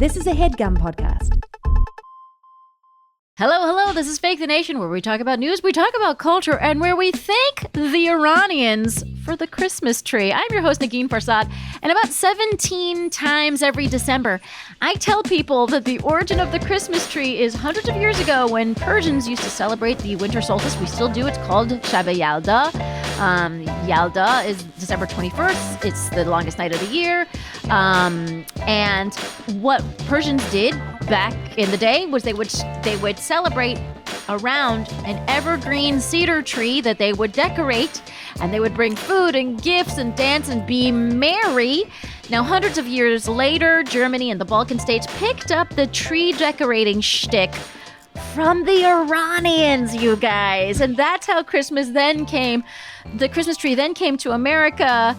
This is a HeadGum podcast. Hello, this is Fake the Nation, where we talk about news, we talk about culture, and where we thank the Iranians for the Christmas tree. I'm your host, Negin Farsad, and about 17 times every December, I tell people that the origin of the Christmas tree is hundreds of years ago when Persians used to celebrate the winter solstice. We still do. It's called Shab Yalda. Yalda is December 21st. It's the longest night of the year. And what Persians did back in the day was they would celebrate around an evergreen cedar tree that they would decorate, and they would bring food and gifts and dance and be merry. Now, hundreds of years later, Germany and the Balkan states picked up the tree decorating shtick from the Iranians, you guys. And that's how Christmas then came. The Christmas tree then came to America.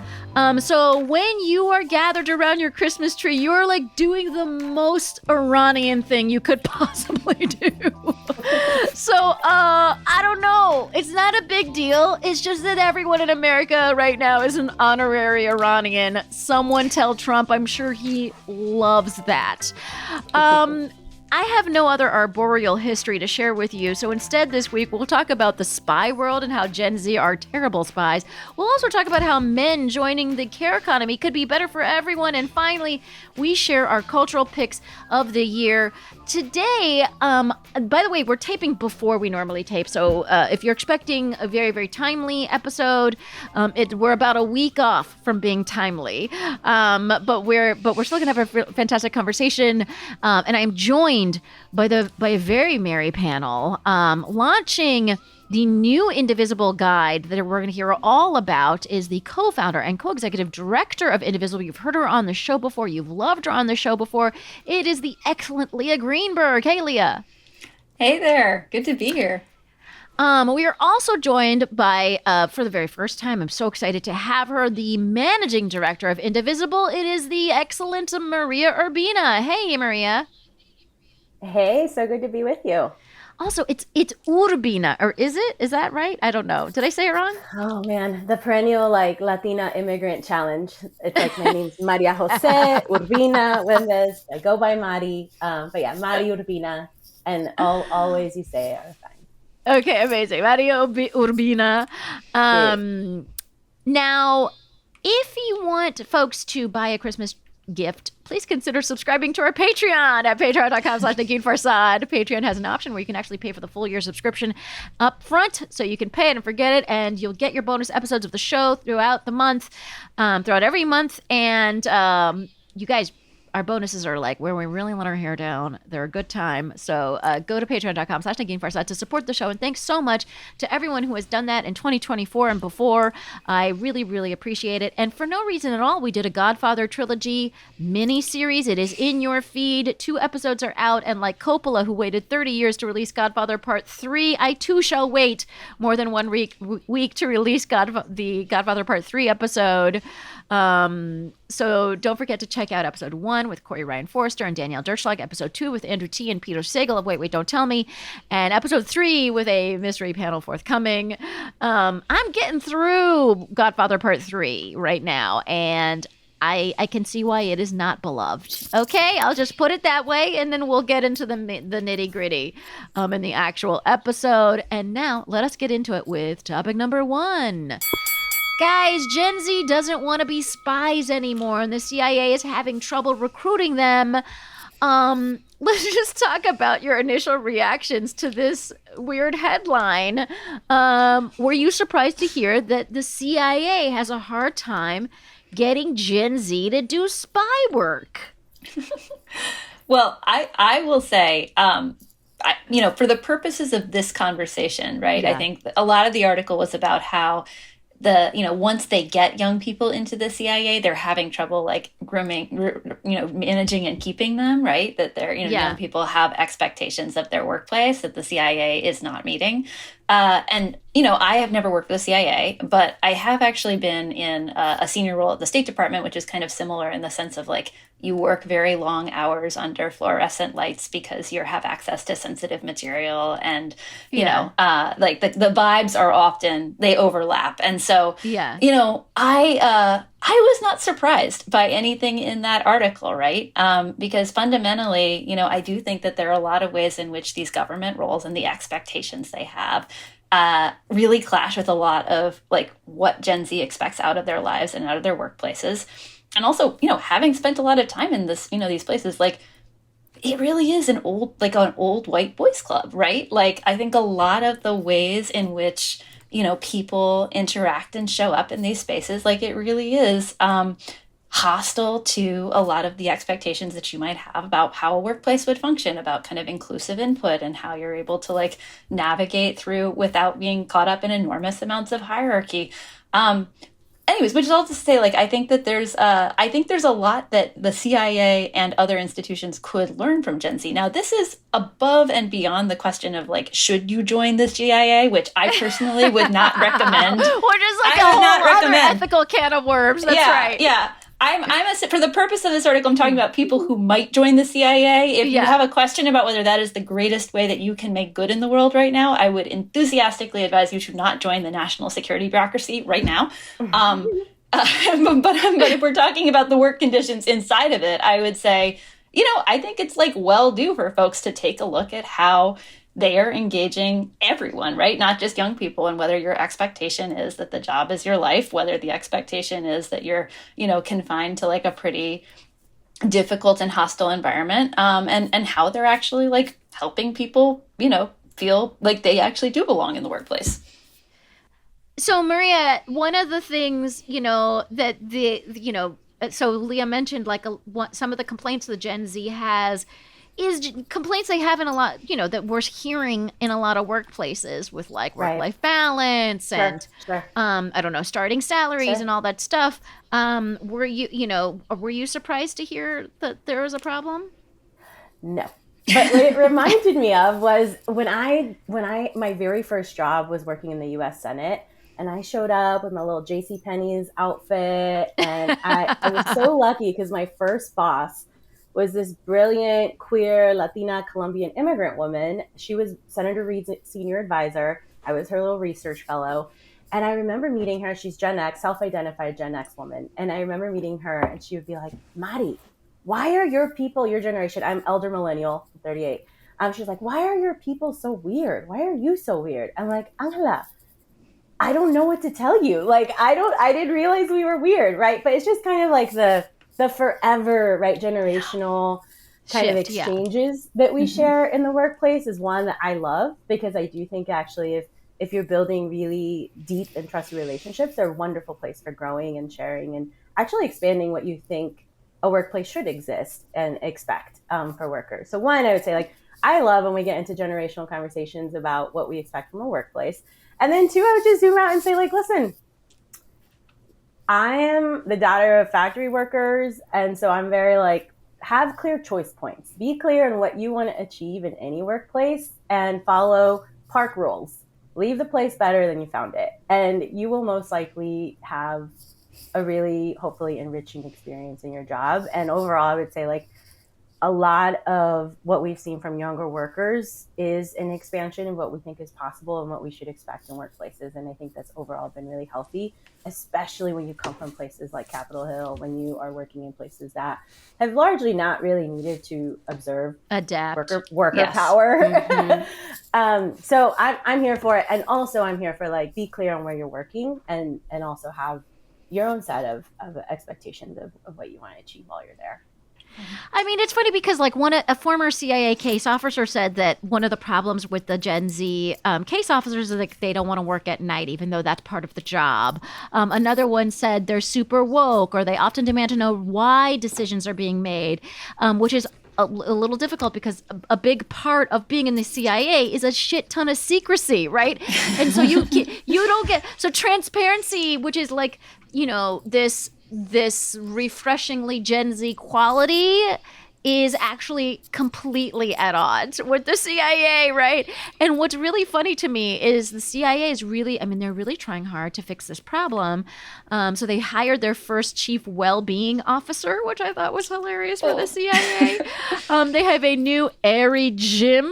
So when you are gathered around your Christmas tree, you're like doing the most Iranian thing you could possibly do. So, I don't know. It's not a big deal. It's just that everyone in America right now is an honorary Iranian. Someone tell Trump, I'm sure he loves that. I have no other arboreal history to share with you, so instead this week we'll talk about the spy world and how Gen Z are terrible spies. We'll also talk about how men joining the care economy could be better for everyone, and finally, we share our cultural picks of the year. Today, by the way, we're taping before we normally tape, so if you're expecting a very, very timely episode, we're about a week off from being timely, but we're still gonna have a fantastic conversation, and I'm joined by a very merry panel, launching the new Indivisible guide that we're going to hear all about is the co-founder and co-executive director of Indivisible. You've heard her on the show before. You've loved her on the show before. It is the excellent Leah Greenberg. Hey, Leah. Hey there. Good to be here. We are also joined by, for the very first time, I'm so excited to have her, the managing director of Indivisible. It is the excellent Maria Urbina. Hey, Maria. Hey, so good to be with you. Also, it's Urbina, or is it? Is that right? I don't know. Did I say it wrong? Oh man, the perennial Latina immigrant challenge. It's like my name's Maria Jose Urbina Wendes. I go by Mari, but yeah, Mari Urbina, and always you say it are fine. Okay, amazing, Maria Urbina. Now, if you want folks to buy a Christmas gift, please consider subscribing to our Patreon at patreon.com/NeginFarsad. Patreon has an option where you can actually pay for the full year subscription up front, so you can pay it and forget it, and you'll get your bonus episodes of the show throughout the month, throughout every month. And you guys, our bonuses are like where we really let our hair down. They're a good time. So go to patreon.com/NeginFarsad to support the show. And thanks so much to everyone who has done that in 2024 and before. I really, really appreciate it. And for no reason at all, we did a Godfather trilogy mini-series. It is in your feed. 2 episodes are out. And like Coppola, who waited 30 years to release Godfather Part 3, I too shall wait more than 1 week to release the Godfather Part 3 episode. So don't forget to check out episode 1 with Corey Ryan Forrester and Danielle Derschlag, episode 2 with Andrew T. and Peter Sagal of Wait, Don't Tell Me, and episode 3 with a mystery panel forthcoming. I'm getting through Godfather Part 3 right now, and I can see why it is not beloved. Okay, I'll just put it that way, and then we'll get into the nitty gritty in the actual episode. And now let us get into it with topic number 1. Guys, Gen Z doesn't want to be spies anymore, and the CIA is having trouble recruiting them. Let's just talk about your initial reactions to this weird headline. Were you surprised to hear that the CIA has a hard time getting Gen Z to do spy work? Well, I will say, for the purposes of this conversation, right, yeah. I think a lot of the article was about how once they get young people into the CIA, they're having trouble like grooming, managing and keeping them, right? That they're, young people have expectations of their workplace that the CIA is not meeting. And I have never worked for the CIA, but I have actually been in a senior role at the State Department, which is kind of similar in the sense of like you work very long hours under fluorescent lights because you have access to sensitive material, and like the vibes are often, they overlap. And so, I I was not surprised by anything in that article, right? Because fundamentally, I do think that there are a lot of ways in which these government roles and the expectations they have really clash with a lot of like what Gen Z expects out of their lives and out of their workplaces. And also, having spent a lot of time in this, these places, like it really is an old white boys club, right? Like I think a lot of the ways in which people interact and show up in these spaces, like it really is hostile to a lot of the expectations that you might have about how a workplace would function, about kind of inclusive input and how you're able to like navigate through without being caught up in enormous amounts of hierarchy. Anyways, which is all to say, like, I think there's a lot that the CIA and other institutions could learn from Gen Z. Now, this is above and beyond the question of like, should you join this GIA, which I personally would not recommend. Which is like a whole other ethical can of worms. That's right. Yeah. For the purpose of this article, I'm talking about people who might join the CIA. If you have a question about whether that is the greatest way that you can make good in the world right now, I would enthusiastically advise you to not join the national security bureaucracy right now. But if we're talking about the work conditions inside of it, I would say, I think it's like well due for folks to take a look at how they are engaging everyone, right? Not just young people, and whether your expectation is that the job is your life, whether the expectation is that you're, confined to like a pretty difficult and hostile environment, and how they're actually like helping people, feel like they actually do belong in the workplace. So Maria, one of the things, so Leah mentioned like some of the complaints the Gen Z has is complaints they have in a lot, that we're hearing in a lot of workplaces with like work-life balance and, I don't know, starting salaries and all that stuff. Were you surprised to hear that there was a problem? No. But what it reminded me of was when my very first job was working in the U.S. Senate, and I showed up with my little JCPenney's outfit, and I was so lucky because my first boss was this brilliant, queer, Latina, Colombian immigrant woman. She was Senator Reid's senior advisor. I was her little research fellow. And I remember meeting her. She's Gen X, self-identified Gen X woman. And I remember meeting her, and she would be like, Mari, why are your people, your generation, I'm elder millennial, 38. She's like, why are your people so weird? Why are you so weird? I'm like, Angela, I don't know what to tell you. Like, I didn't realize we were weird, right? But it's just kind of like the forever, right, generational kind of exchanges that we share in the workplace is one that I love, because I do think actually if you're building really deep and trusted relationships, they're a wonderful place for growing and sharing and actually expanding what you think a workplace should exist and expect for workers. So one, I would say like, I love when we get into generational conversations about what we expect from a workplace. And then two, I would just zoom out and say like, listen, I am the daughter of factory workers. And so I'm very like, have clear choice points. Be clear on what you want to achieve in any workplace and follow park rules. Leave the place better than you found it. And you will most likely have a really, hopefully, enriching experience in your job. And overall, I would say like a lot of what we've seen from younger workers is an expansion of what we think is possible and what we should expect in workplaces. And I think that's overall been really healthy, especially when you come from places like Capitol Hill, when you are working in places that have largely not really needed to adapt worker power. Mm-hmm. So I'm here for it. And also I'm here for like, be clear on where you're working and also have your own set of expectations of what you want to achieve while you're there. I mean, it's funny because like a former CIA case officer said that one of the problems with the Gen Z case officers is like they don't want to work at night, even though that's part of the job. Another one said they're super woke, or they often demand to know why decisions are being made, which is a little difficult because a big part of being in the CIA is a shit ton of secrecy, right? And so you don't get so transparency, which is like, this refreshingly Gen Z quality is actually completely at odds with the CIA, right? And what's really funny to me is the CIA is really, I mean, they're really trying hard to fix this problem. So they hired their first chief well-being officer, which I thought was hilarious for the CIA. They have a new airy gym.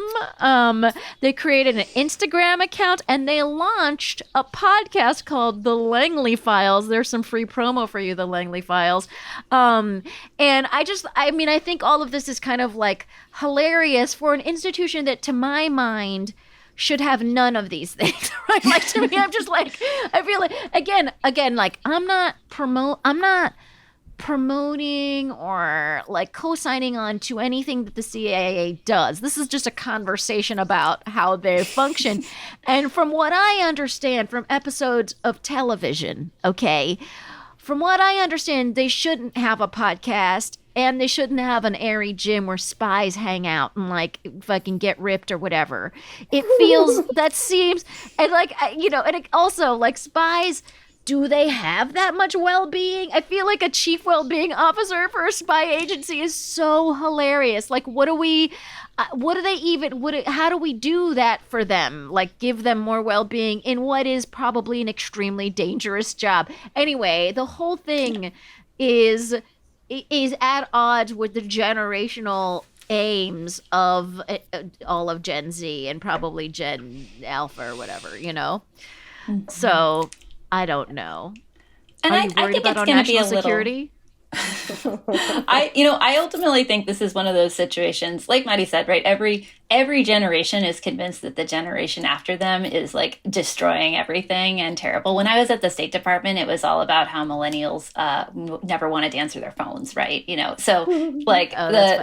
They created an Instagram account, and they launched a podcast called The Langley Files. There's some free promo for you, The Langley Files. And I think all of this is kind of like hilarious for an institution that, to my mind, should have none of these things, right? Like, to me, I'm just like, I feel like, again, like, I'm not promoting or like co-signing on to anything that the CIA does. This is just a conversation about how they function. And from what I understand from episodes of television, from what I understand, they shouldn't have a podcast, and they shouldn't have an airy gym where spies hang out and like fucking get ripped or whatever. It feels, that seems, and like, and it also, like, spies, do they have that much well-being? I feel like a chief well-being officer for a spy agency is so hilarious. Like, how do we do that for them? Like, give them more well-being in what is probably an extremely dangerous job. Anyway, the whole thing is at odds with the generational aims of all of Gen Z and probably Gen Alpha or whatever, Mm-hmm. So I don't know. And Are you worried about our national security? I ultimately think this is one of those situations, like Maddie said, right? Every generation is convinced that the generation after them is like destroying everything and terrible. When I was at the State Department, it was all about how millennials never wanted to answer their phones, right? So like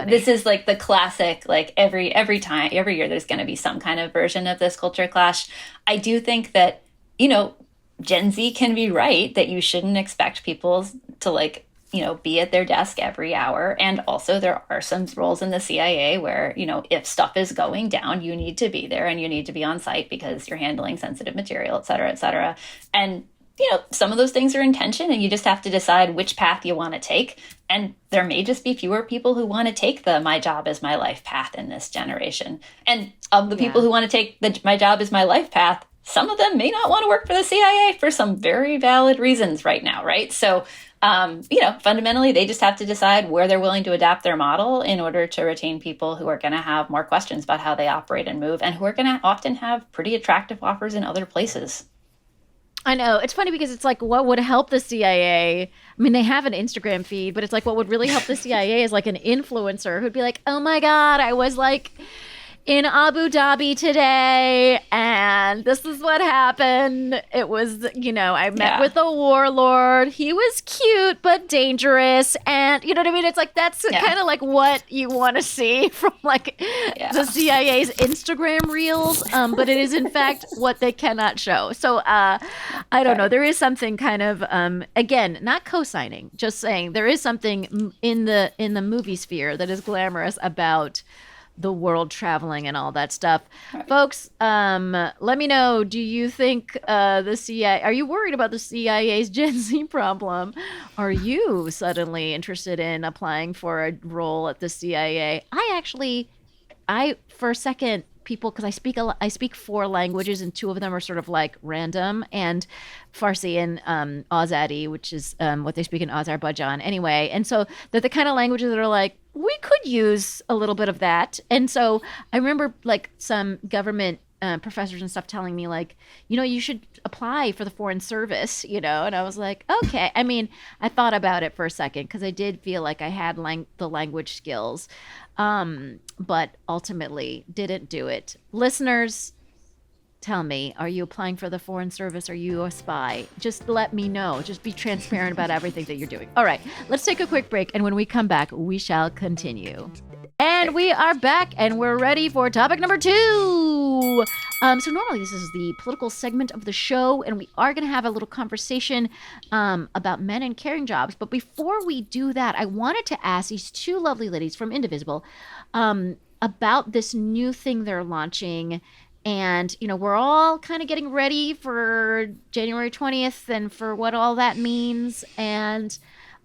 this is like the classic, like every year there's going to be some kind of version of this culture clash. I do think that, Gen Z can be right that you shouldn't expect people to like, be at their desk every hour. And also there are some roles in the CIA where, if stuff is going down, you need to be there and you need to be on site because you're handling sensitive material, et cetera, et cetera. And, some of those things are in tension, and you just have to decide which path you want to take. And there may just be fewer people who want to take the my job is my life path in this generation. And of the people who want to take the my job is my life path, some of them may not want to work for the CIA for some very valid reasons right now, right? So, fundamentally, they just have to decide where they're willing to adapt their model in order to retain people who are going to have more questions about how they operate and move, and who are going to often have pretty attractive offers in other places. I know. It's funny because it's like, what would help the CIA? I mean, they have an Instagram feed, but it's like, what would really help the CIA is like an influencer who'd be like, oh my God, I was like in Abu Dhabi today, and this is what happened. It was, I met with a warlord. He was cute but dangerous, and you know what I mean? It's like, that's kind of like what you want to see from like the CIA's Instagram reels, but it is in fact what they cannot show. So I don't know. There is something kind of, again, not co-signing, just saying there is something in the movie sphere that is glamorous about the world traveling and all that stuff. Right. Folks, let me know, do you think the CIA, are you worried about the CIA's Gen Z problem? Are you suddenly interested in applying for a role at the CIA? For a second, people, because I speak 4 languages, and 2 of them are sort of like random, and Farsi and Azadi, which is what they speak in Azerbaijan anyway. And so they're the kind of languages that are like, we could use a little bit of that. And so I remember like some government professors and stuff telling me like, you should apply for the Foreign Service, and I was like, okay. I mean, I thought about it for a second because I did feel like I had the language skills, but ultimately didn't do it. Listeners, tell me, are you applying for the Foreign Service? Are you a spy? Just let me know. Just be transparent about everything that you're doing. All right, let's take a quick break. And when we come back, we shall continue. And we are back, and we're ready for topic number 2. So normally this is the political segment of the show, and we are going to have a little conversation about men and caring jobs. But before we do that, I wanted to ask these 2 lovely ladies from Indivisible about this new thing they're launching. And, we're all kind of getting ready for January 20th and for what all that means. And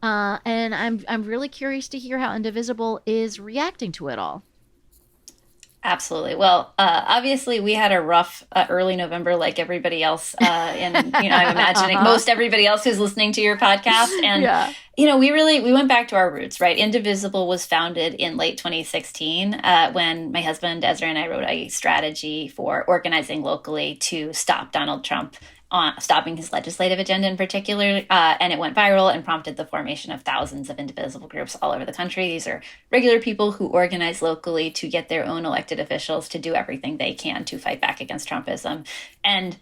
And I'm really curious to hear how Indivisible is reacting to it all. Absolutely. Well, obviously, we had a rough early November, like everybody else. I'm imagining most everybody else who's listening to your podcast. And Yeah. We went back to our roots, right? Indivisible was founded in late 2016 when my husband Ezra and I wrote a strategy for organizing locally to stop Donald Trump on stopping his legislative agenda in particular. And it went viral and prompted the formation of thousands of indivisible groups all over the country. These are regular people who organize locally to get their own elected officials to do everything they can to fight back against Trumpism. And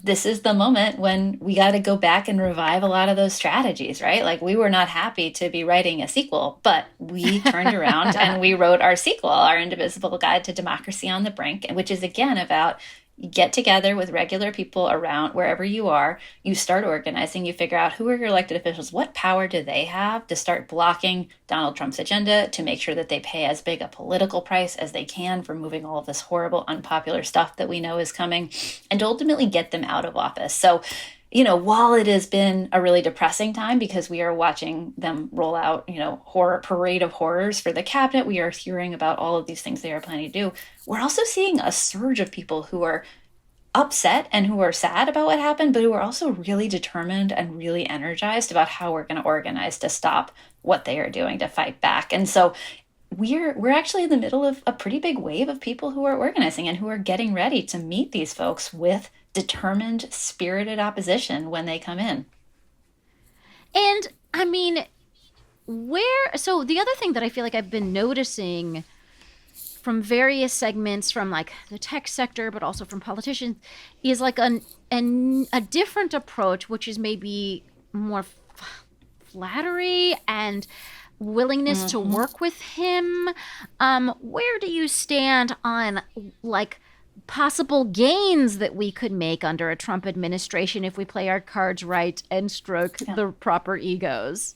this is the moment when we got to go back and revive a lot of those strategies, right? Like, we were not happy to be writing a sequel, but we turned around and we wrote our sequel, our Indivisible Guide to Democracy on the Brink, which is again about you get together with regular people around wherever you are, you start organizing, you figure out who are your elected officials, what power do they have to start blocking Donald Trump's agenda, to make sure that they pay as big a political price as they can for moving all of this horrible, unpopular stuff that we know is coming, and to ultimately get them out of office. So, while it has been a really depressing time because we are watching them roll out, horror parade of horrors for the cabinet, we are hearing about all of these things they are planning to do. We're also seeing a surge of people who are upset and who are sad about what happened, but who are also really determined and really energized about how we're going to organize to stop what they are doing to fight back. And so we're actually in the middle of a pretty big wave of people who are organizing and who are getting ready to meet these folks with determined, spirited opposition when they come in. And I mean, so the other thing that I feel like I've been noticing from various segments from like the tech sector, but also from politicians, is like a different approach, which is maybe more flattery and willingness to work with him. Where do you stand on like possible gains that we could make under a Trump administration if we play our cards right and stroke the proper egos?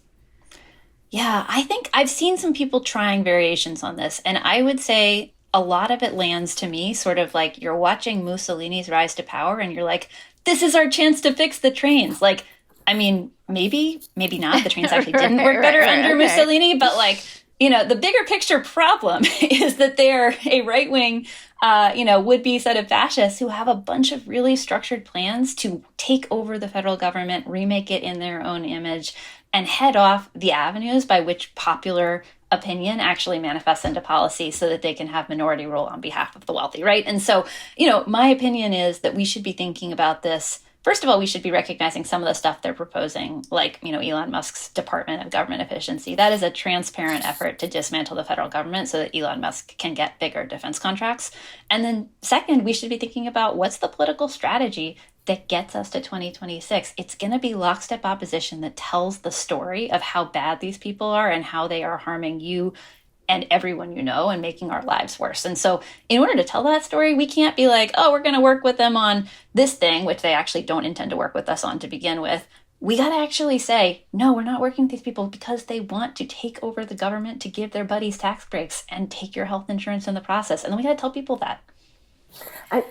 Yeah, I think I've seen some people trying variations on this, and I would say a lot of it lands to me sort of like you're watching Mussolini's rise to power and you're like, this is our chance to fix the trains. Like, I mean, maybe not. The trains actually didn't work better under Mussolini, but like, the bigger picture problem is that they're a right-wing, would-be set of fascists who have a bunch of really structured plans to take over the federal government, remake it in their own image, and head off the avenues by which popular opinion actually manifests into policy so that they can have minority rule on behalf of the wealthy, right? And so, my opinion is that we should be thinking about this. First of all, we should be recognizing some of the stuff they're proposing, like, Elon Musk's Department of Government Efficiency. That is a transparent effort to dismantle the federal government so that Elon Musk can get bigger defense contracts. And then second, we should be thinking about what's the political strategy that gets us to 2026. It's going to be lockstep opposition that tells the story of how bad these people are and how they are harming you and everyone and making our lives worse. And so in order to tell that story, we can't be like, oh, we're going to work with them on this thing, which they actually don't intend to work with us on to begin with. We got to actually say, no, we're not working with these people because they want to take over the government to give their buddies tax breaks and take your health insurance in the process. And then we got to tell people that. I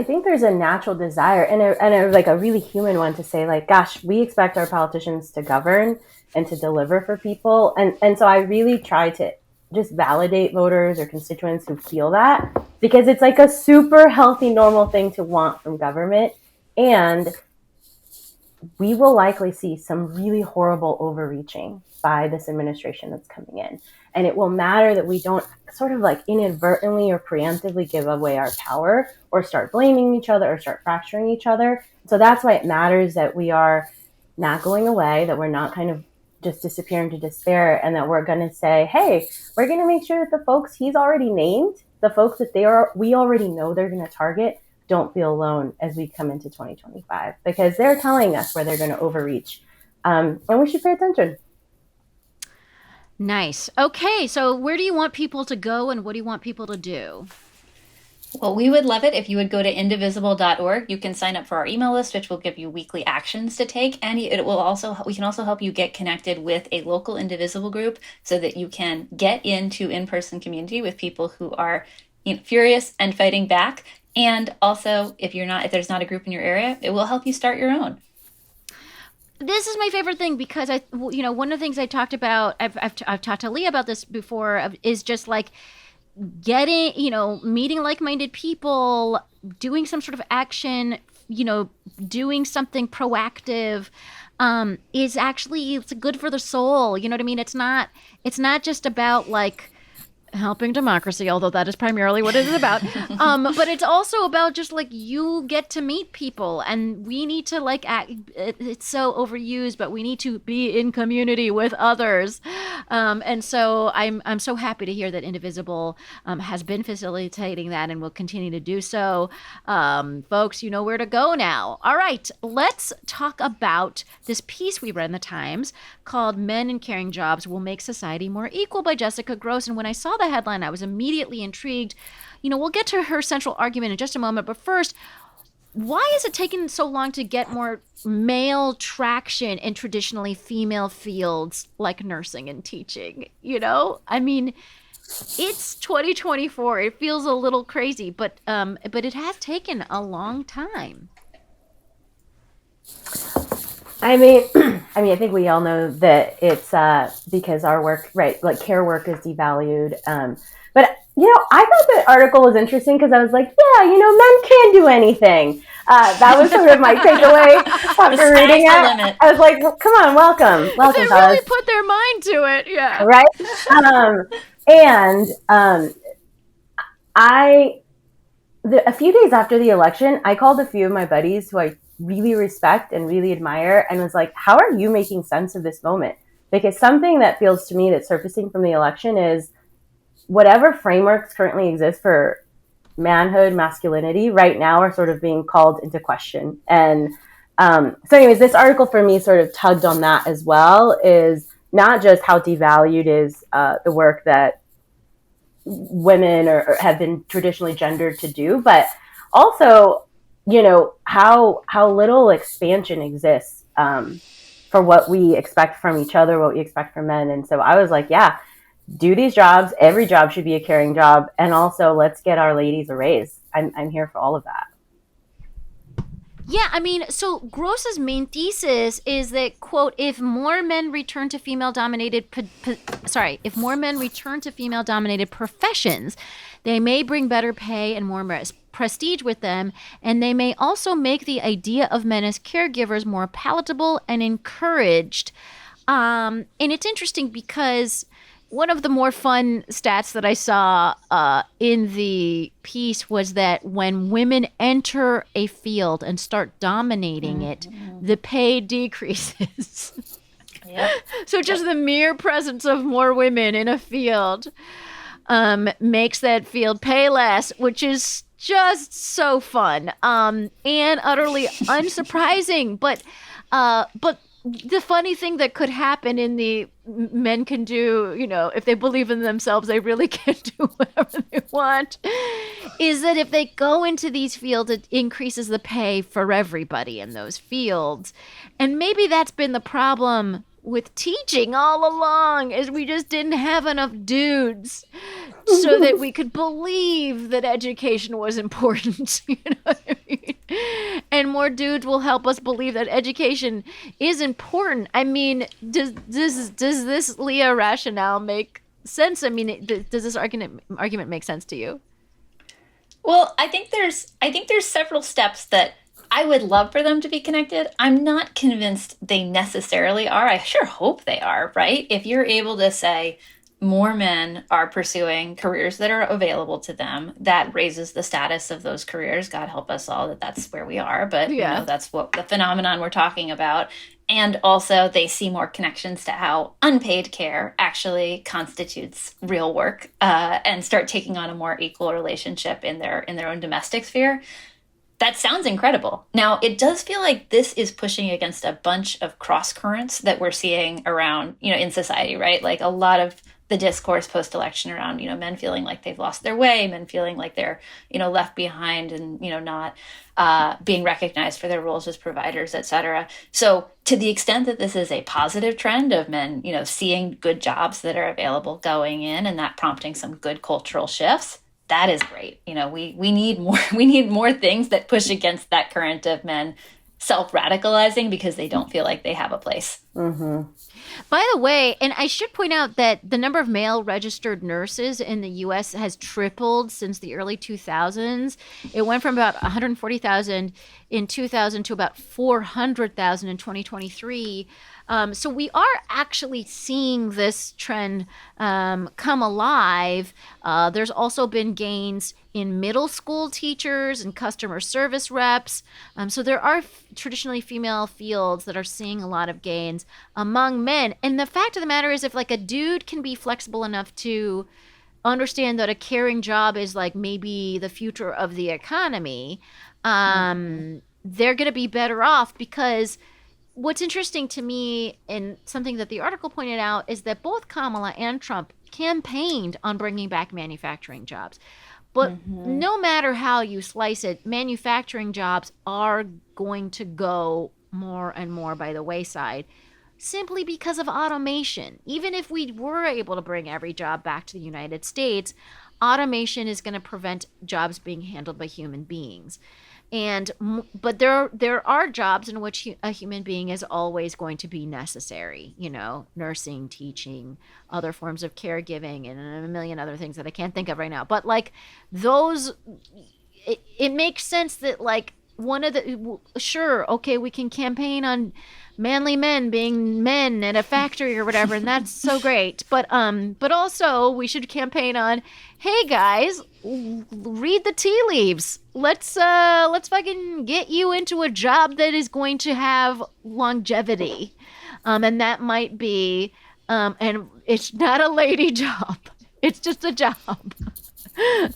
think there's a natural desire and like a really human one to say like, gosh, we expect our politicians to govern and to deliver for people. And so I really try to just validate voters or constituents who feel that, because it's like a super healthy, normal thing to want from government. And we will likely see some really horrible overreaching by this administration that's coming in. And it will matter that we don't sort of like inadvertently or preemptively give away our power or start blaming each other or start fracturing each other. So that's why it matters that we are not going away, that we're not kind of just disappear into despair, and that we're going to say, hey, we're going to make sure that the folks he's already named, the folks that we already know they're going to target, don't feel alone as we come into 2025, because they're telling us where they're going to overreach. And we should pay attention. Nice. Okay, so where do you want people to go and what do you want people to do? Well, we would love it if you would go to indivisible.org. You can sign up for our email list, which will give you weekly actions to take. And we can also help you get connected with a local Indivisible group so that you can get into in-person community with people who are furious and fighting back. And also, if there's not a group in your area, it will help you start your own. this is my favorite thing because one of the things I talked about, I've talked to Leah about this before, is just like getting, meeting like-minded people, doing some sort of action, doing something proactive, it's good for the soul. You know what I mean? It's not just about like helping democracy, although that is primarily what it is about. But it's also about just like you get to meet people, and we need to like act. It's so overused, but we need to be in community with others. And so I'm so happy to hear that Indivisible has been facilitating that and will continue to do so. Folks, you know where to go now. All right, let's talk about this piece we read in the Times called "Men in Caring Jobs Will Make Society More Equal" by Jessica Gross. And when I saw the headline, I was immediately intrigued. We'll get to her central argument in just a moment, but first, why is it taking so long to get more male traction in traditionally female fields like nursing and teaching? I mean, it's 2024. It feels a little crazy, but it has taken a long time. I mean, I think we all know that it's because our work, right, like care work is devalued. But, I thought the article was interesting because I was like, yeah, men can do anything. That was sort of my takeaway after reading it. I was like, well, come on, welcome. They really put their mind to it, yeah. Right? A few days after the election, I called a few of my buddies who I really respect and really admire and was like, how are you making sense of this moment? Because something that feels to me that's surfacing from the election is whatever frameworks currently exist for manhood, masculinity right now are sort of being called into question. And so anyways, this article for me sort of tugged on that as well, is not just how devalued is the work that women or have been traditionally gendered to do, but also how little expansion exists for what we expect from each other, what we expect from men. And so I was like, yeah, do these jobs. Every job should be a caring job. And also let's get our ladies a raise. I'm here for all of that. Yeah, I mean, so Gross's main thesis is that, quote, if more men return to female-dominated professions, they may bring better pay and more prestige with them, and they may also make the idea of men as caregivers more palatable and encouraged. And it's interesting because one of the more fun stats that I saw in the piece was that when women enter a field and start dominating it, the pay decreases. Yep. So just the mere presence of more women in a field makes that field pay less, which is just so fun and utterly unsurprising. But the funny thing that could happen in the men can do, if they believe in themselves, they really can do whatever they want, is that if they go into these fields, it increases the pay for everybody in those fields. And maybe that's been the problem with teaching all along, is we just didn't have enough dudes so that we could believe that education was important. You know what I mean? And more dudes will help us believe that education is important. I mean, does this Leah rationale make sense? I mean, does this argument make sense to you? Well, I think there's several steps that I would love for them to be connected. I'm not convinced they necessarily are. I sure hope they are, right? If you're able to say more men are pursuing careers that are available to them, that raises the status of those careers. God help us all that that's where we are. But that's what the phenomenon we're talking about. And also they see more connections to how unpaid care actually constitutes real work and start taking on a more equal relationship in their own domestic sphere. That sounds incredible. Now, it does feel like this is pushing against a bunch of cross currents that we're seeing around, in society, right? Like a lot of the discourse post-election around, men feeling like they've lost their way, men feeling like they're, left behind and, not being recognized for their roles as providers, et cetera. So to the extent that this is a positive trend of men, seeing good jobs that are available going in and that prompting some good cultural shifts, that is great. We need more things that push against that current of men self-radicalizing because they don't feel like they have a place. Mm-hmm. By the way, and I should point out that the number of male registered nurses in the U.S. has tripled since the early 2000s. It went from about 140,000 in 2000 to about 400,000 in 2023. So we are actually seeing this trend come alive. There's also been gains in middle school teachers and customer service reps. So there are traditionally female fields that are seeing a lot of gains among men. And the fact of the matter is, if like a dude can be flexible enough to understand that a caring job is like maybe the future of the economy, they're going to be better off. Because what's interesting to me, and something that the article pointed out, is that both Kamala and Trump campaigned on bringing back manufacturing jobs. But no matter how you slice it, manufacturing jobs are going to go more and more by the wayside simply because of automation. Even if we were able to bring every job back to the United States, automation is going to prevent jobs being handled by human beings. But there are jobs in which a human being is always going to be necessary, you know, nursing, teaching, other forms of caregiving, and a million other things that I can't think of right now. But like those, it makes sense that like sure, okay, we can campaign on manly men being men at a factory or whatever, and that's so great. But also we should campaign on, hey guys, read the tea leaves. Let's fucking get you into a job that is going to have longevity. And that might be, and it's not a lady job. It's just a job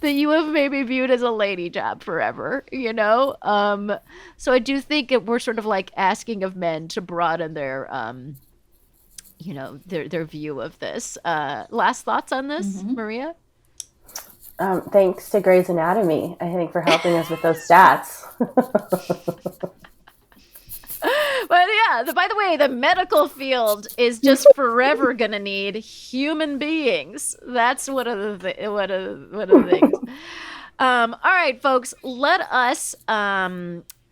that you have maybe viewed as a lady job forever, you know? So I do think we're sort of like asking of men to broaden their, you know, their view of this. Last thoughts on this, Maria? Thanks to Grey's Anatomy, I think, for helping us with those stats. But yeah, by the way, the medical field is just forever going to need human beings. That's one of the things. All right, folks, let us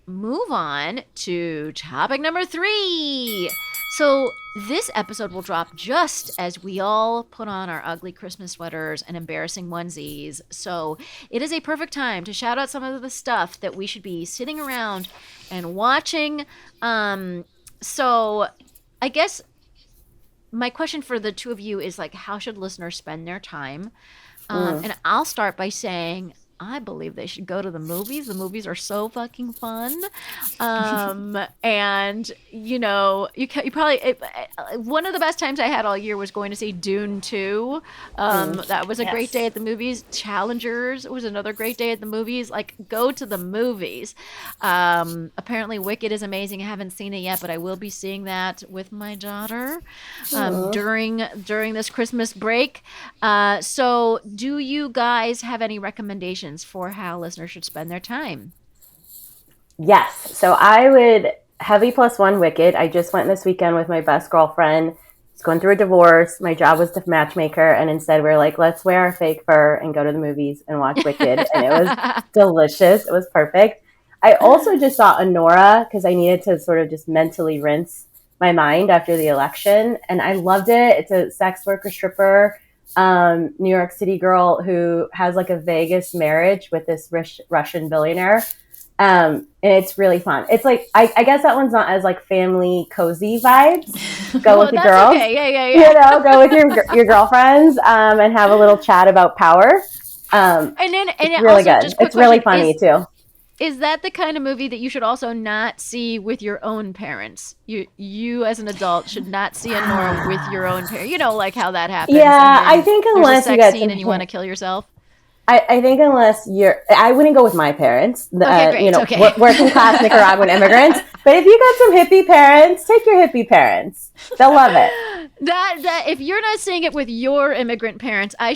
move on to topic number 3. So this episode will drop just as we all put on our ugly Christmas sweaters and embarrassing onesies. So it is a perfect time to shout out some of the stuff that we should be sitting around and watching. So I guess my question for the two of you is like, how should listeners spend their time? And I'll start by saying, I believe they should go to the movies. The movies are so fucking fun. And, you know, you probably, one of the best times I had all year was going to see Dune 2. That was a great day at the movies. Challengers was another great day at the movies. Like, go to the movies. Apparently Wicked is amazing. I haven't seen it yet, but I will be seeing that with my daughter during this Christmas break. So do you guys have any recommendations for how listeners should spend their time? Yes. So I would heavy +1 Wicked. I just went this weekend with my best girlfriend. She's going through a divorce. My job was to matchmaker, and instead we were like, let's wear our fake fur and go to the movies and watch Wicked. And it was delicious. It was perfect. I also just saw Honora because I needed to sort of just mentally rinse my mind after the election, and I loved it. It's a sex worker stripper, New York City girl who has like a Vegas marriage with this Russian billionaire. And it's really fun. It's like, I guess that one's not as like family cozy vibes. Go with your girls. Okay. Yeah. You know, go with your girlfriends, and have a little chat about power. It's really good. It's really funny too. Is that the kind of movie that you should also not see with your own parents? You as an adult should not see Honora with your own parents. You know, like how that happens. Yeah, I think unless you get scene and you want to kill yourself. I think unless I wouldn't go with my parents. Okay, great. You know, okay. Working class Nicaraguan immigrants. But if you got some hippie parents, take your hippie parents. They'll love it. That if you're not seeing it with your immigrant parents, I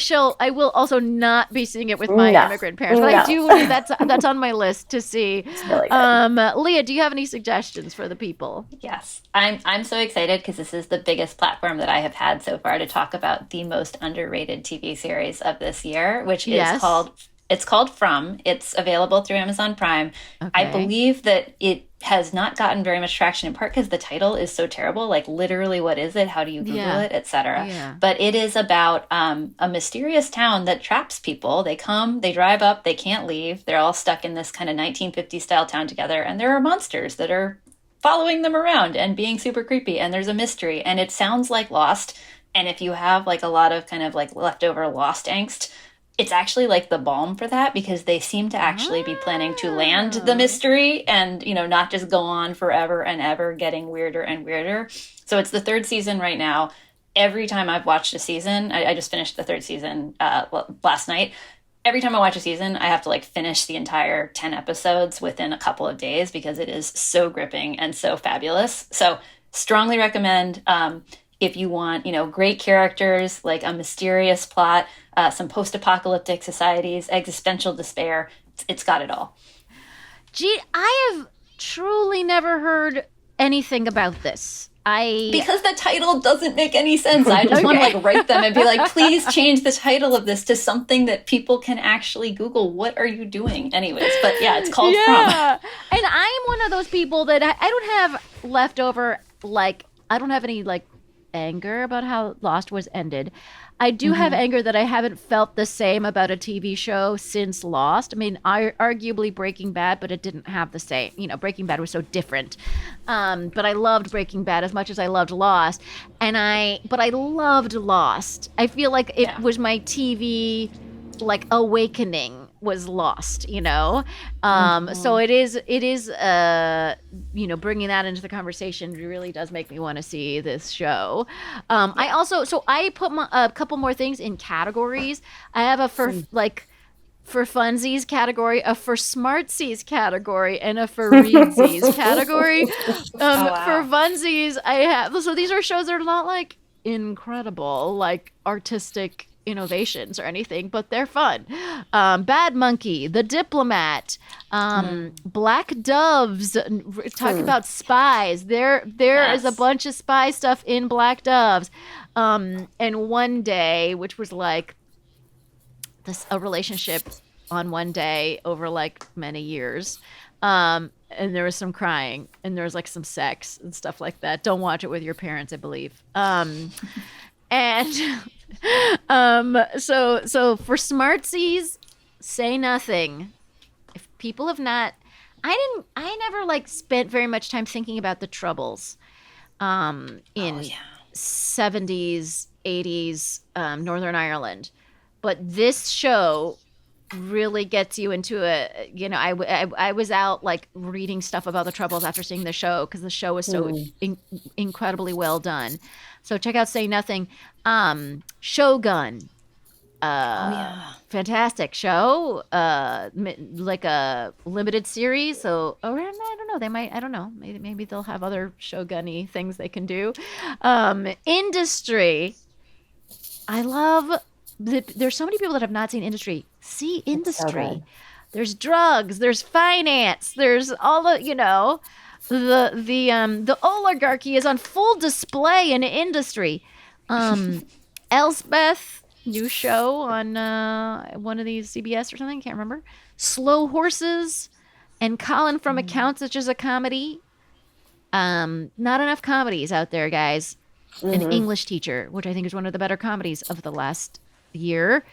will also not be seeing it with my immigrant parents. But I do. That's on my list to see. It's really good. Leah, do you have any suggestions for the people? Yes, I'm so excited because this is the biggest platform that I have had so far to talk about the most underrated TV series of this year, which is called It's called From. It's available through Amazon Prime. Okay. I believe that it has not gotten very much traction, in part because the title is so terrible. Like, literally, what is it? How do you Google it, etc. Yeah. But it is about a mysterious town that traps people. They come, they drive up, they can't leave. They're all stuck in this kind of 1950s style town together, and there are monsters that are following them around and being super creepy, and there's a mystery, and it sounds like Lost. And if you have like a lot of kind of like leftover Lost angst, it's actually like the balm for that, because they seem to actually be planning to land the mystery and, you know, not just go on forever and ever, getting weirder and weirder. So it's the third season right now. Every time I've watched a season, I just finished the third season last night. Every time I watch a season, I have to like finish the entire 10 episodes within a couple of days, because it is so gripping and so fabulous. So strongly recommend. If you want, you know, great characters, like a mysterious plot, some post-apocalyptic societies, existential despair, it's got it all. Gee, I have truly never heard anything about this. Because the title doesn't make any sense. I just want to like write them and be like, please change the title of this to something that people can actually Google. What are you doing? Anyways, but yeah, it's called From. And I'm one of those people that I don't have leftover, like, I don't have any like anger about how Lost was ended. I do have anger that I haven't felt the same about a TV show since Lost. I mean, arguably Breaking Bad, but it didn't have the same, you know, Breaking Bad was so different. But I loved Breaking Bad as much as I loved Lost. But I loved Lost. I feel like it was my TV, like, awakening was Lost, you know? So it is, you know, bringing that into the conversation really does make me want to see this show. I put a couple more things in categories. I have a for funsies category, a for smartsies category, and a for readsies category. For funsies, I have, so these are shows that are not like incredible, like artistic innovations or anything, but they're fun. Bad Monkey, The Diplomat, Black Doves, talk about spies. There is a bunch of spy stuff in Black Doves. And One Day, which was like a relationship on one day over like many years. And there was some crying, and there was like some sex and stuff like that. Don't watch it with your parents, I believe. And so for smartsies, Say Nothing. If people have not, I never like spent very much time thinking about the Troubles in 70s, 80s Northern Ireland. But this show really gets you into a, you know, I was out like reading stuff about the Troubles after seeing the show, because the show was so incredibly well done. So check out Say Nothing. Shogun. Fantastic show. Like a limited series. So, I don't know. They might, I don't know. Maybe they'll have other Shogun-y things they can do. Industry. I love, there's so many people that have not seen Industry. See Industry. So there's drugs. There's finance. There's all the, you know, the oligarchy is on full display in Industry. Elspeth, new show on one of these CBS or something, can't remember. Slow Horses, and Colin from Accounts, which is a comedy. Not enough comedies out there, guys. An English Teacher, which I think is one of the better comedies of the last year.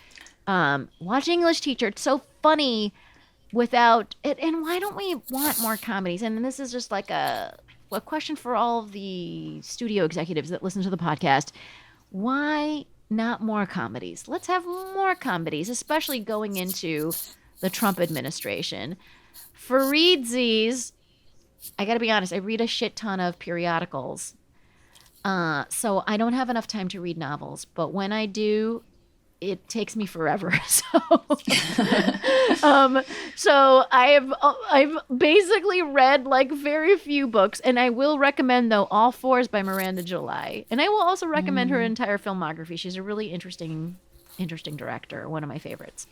Watch English Teacher. It's so funny without it. And why don't we want more comedies? And this is just like a question for all of the studio executives that listen to the podcast. Why not more comedies? Let's have more comedies, especially going into the Trump administration. For readsies, I got to be honest, I read a shit ton of periodicals. So I don't have enough time to read novels, but when I do, it takes me forever. So I've basically read like very few books, and I will recommend though All Fours by Miranda July, and I will also recommend her entire filmography. She's a really interesting director, one of my favorites.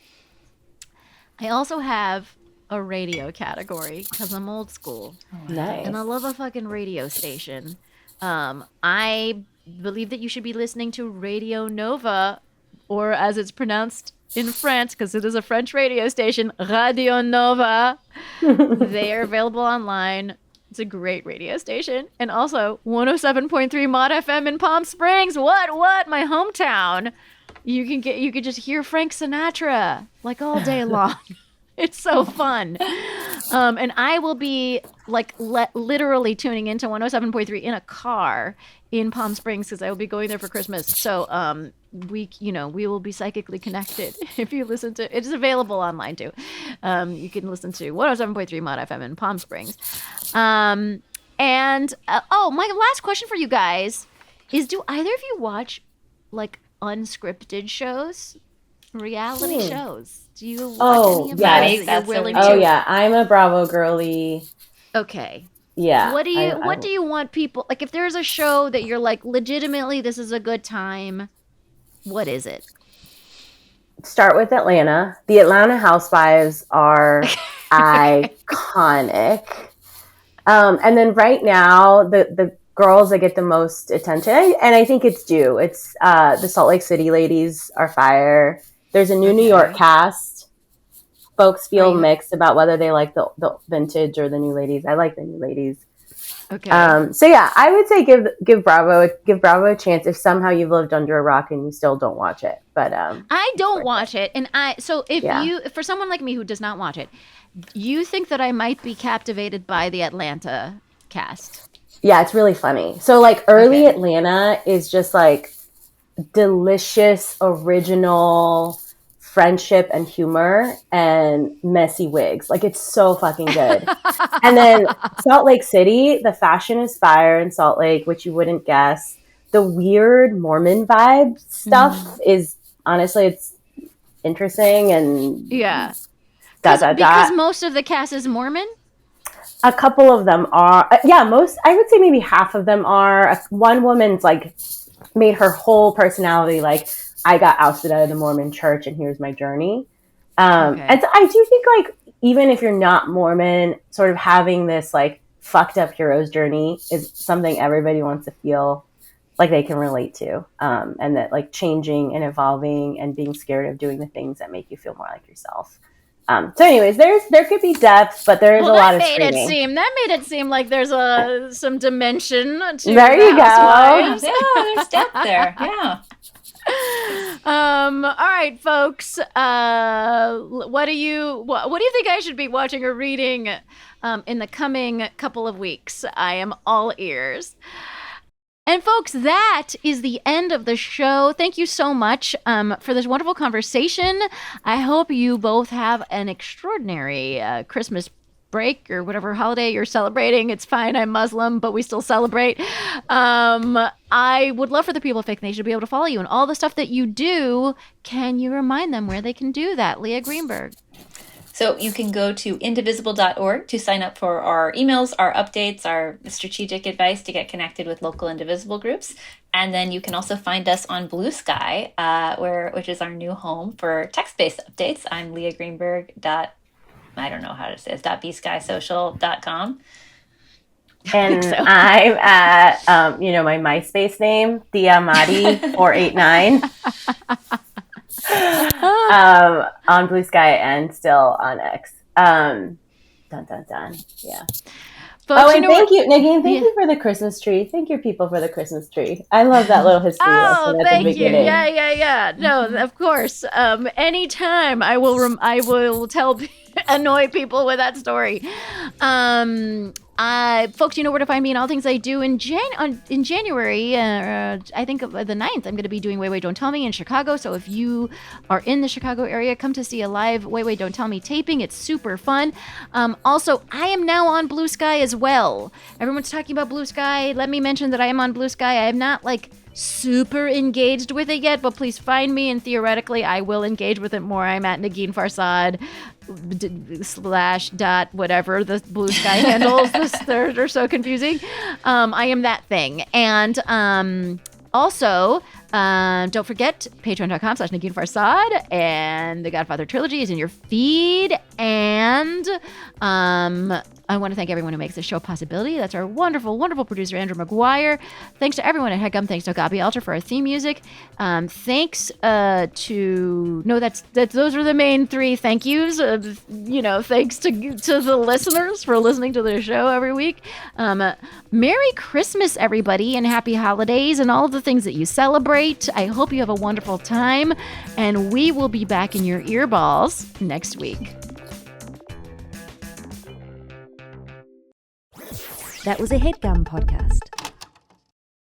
I also have a radio category because I'm old school. Nice. And I love a fucking radio station. I believe that you should be listening to Radio Nova, or as it's pronounced in France, because it is a French radio station, Radio Nova. They are available online. It's a great radio station. And also 107.3 Mod FM in Palm Springs. What? My hometown. You could just hear Frank Sinatra like all day long. It's so fun. And I will be like literally tuning into 107.3 in a car in Palm Springs because I will be going there for Christmas. So we will be psychically connected if you listen to it's available online too. You can listen to 107.3 Mod FM in Palm Springs. My last question for you guys is, do either of you watch like unscripted shows? Reality shows. Do you watch any of yes. That's you're willing so to? Oh yeah, I'm a Bravo girly. Okay. Yeah. What do you want people like if there's a show that you're like legitimately this is a good time, what is it? Start with Atlanta. The Atlanta Housewives are iconic. And then right now the girls that get the most attention, and I think it's due. It's the Salt Lake City ladies are fire. There's a new New York cast. Folks feel mixed about whether they like the vintage or the new ladies. I like the new ladies. Okay. So yeah, I would say give Bravo a chance if somehow you've lived under a rock and you still don't watch it. But I don't watch it, and for someone like me who does not watch it, you think that I might be captivated by the Atlanta cast? Yeah, it's really funny. So like early Atlanta is just like delicious, original friendship and humor and messy wigs. Like it's so fucking good. And then Salt Lake City, the fashion is fire in Salt Lake, which you wouldn't guess. The weird Mormon vibe stuff is honestly, it's interesting and because most of the cast is Mormon. A couple of them are, I would say maybe half of them are. One woman's like made her whole personality like, I got ousted out of the Mormon church and here's my journey. And so I do think like, even if you're not Mormon, sort of having this like fucked up hero's journey is something everybody wants to feel like they can relate to. And that like changing and evolving and being scared of doing the things that make you feel more like yourself. So anyways, there could be depth, but there is a lot of screaming. That made it seem like there's some dimension to there you go. Yeah, there's depth there. Yeah. All right, folks. What do you think I should be watching or reading in the coming couple of weeks? I am all ears. And folks, that is the end of the show. Thank you so much for this wonderful conversation. I hope you both have an extraordinary Christmas break or whatever holiday you're celebrating. It's fine. I'm Muslim, but we still celebrate. I would love for the people of Fake Nation to be able to follow you and all the stuff that you do. Can you remind them where they can do that? Leah Greenberg. So you can go to indivisible.org to sign up for our emails, our updates, our strategic advice to get connected with local Indivisible groups. And then you can also find us on Blue Sky, which is our new home for text-based updates. I'm Leah Greenberg. I don't know how to say it. .bskysocial.com. And so. I'm at, my MySpace name, Diamati489. On Blue Sky and still on X. Dun. Yeah. Folks, and thank you, Negin. Thank you for the Christmas tree. Thank your people for the Christmas tree. I love that little history lesson at the beginning. Yeah. No, of course. Anytime I will annoy people with that story. Folks, you know where to find me and all things I do in January. I think of the 9th, I'm going to be doing Wait, Don't Tell Me in Chicago. So if you are in the Chicago area, come to see a live Wait, Don't Tell Me taping. It's super fun. Also, I am now on Blue Sky as well. Everyone's talking about Blue Sky. Let me mention that I am on Blue Sky. I am not super engaged with it yet, but please find me and theoretically I will engage with it more. I'm at Negin Farsad / whatever the Blue Sky handles. They're so confusing. I am that thing. And also Don't forget, patreon.com/Negin Farsad, and the Godfather trilogy is in your feed. And I want to thank everyone who makes this show a possibility. That's our wonderful, wonderful producer, Andrew McGuire. Thanks to everyone at Headgum. Thanks to Gaby for our theme music. Thanks those are the main three thank yous. Thanks to the listeners for listening to the show every week. Merry Christmas, everybody, and happy holidays and all of the things that you celebrate. I hope you have a wonderful time, and we will be back in your earballs next week. That was a HeadGum podcast.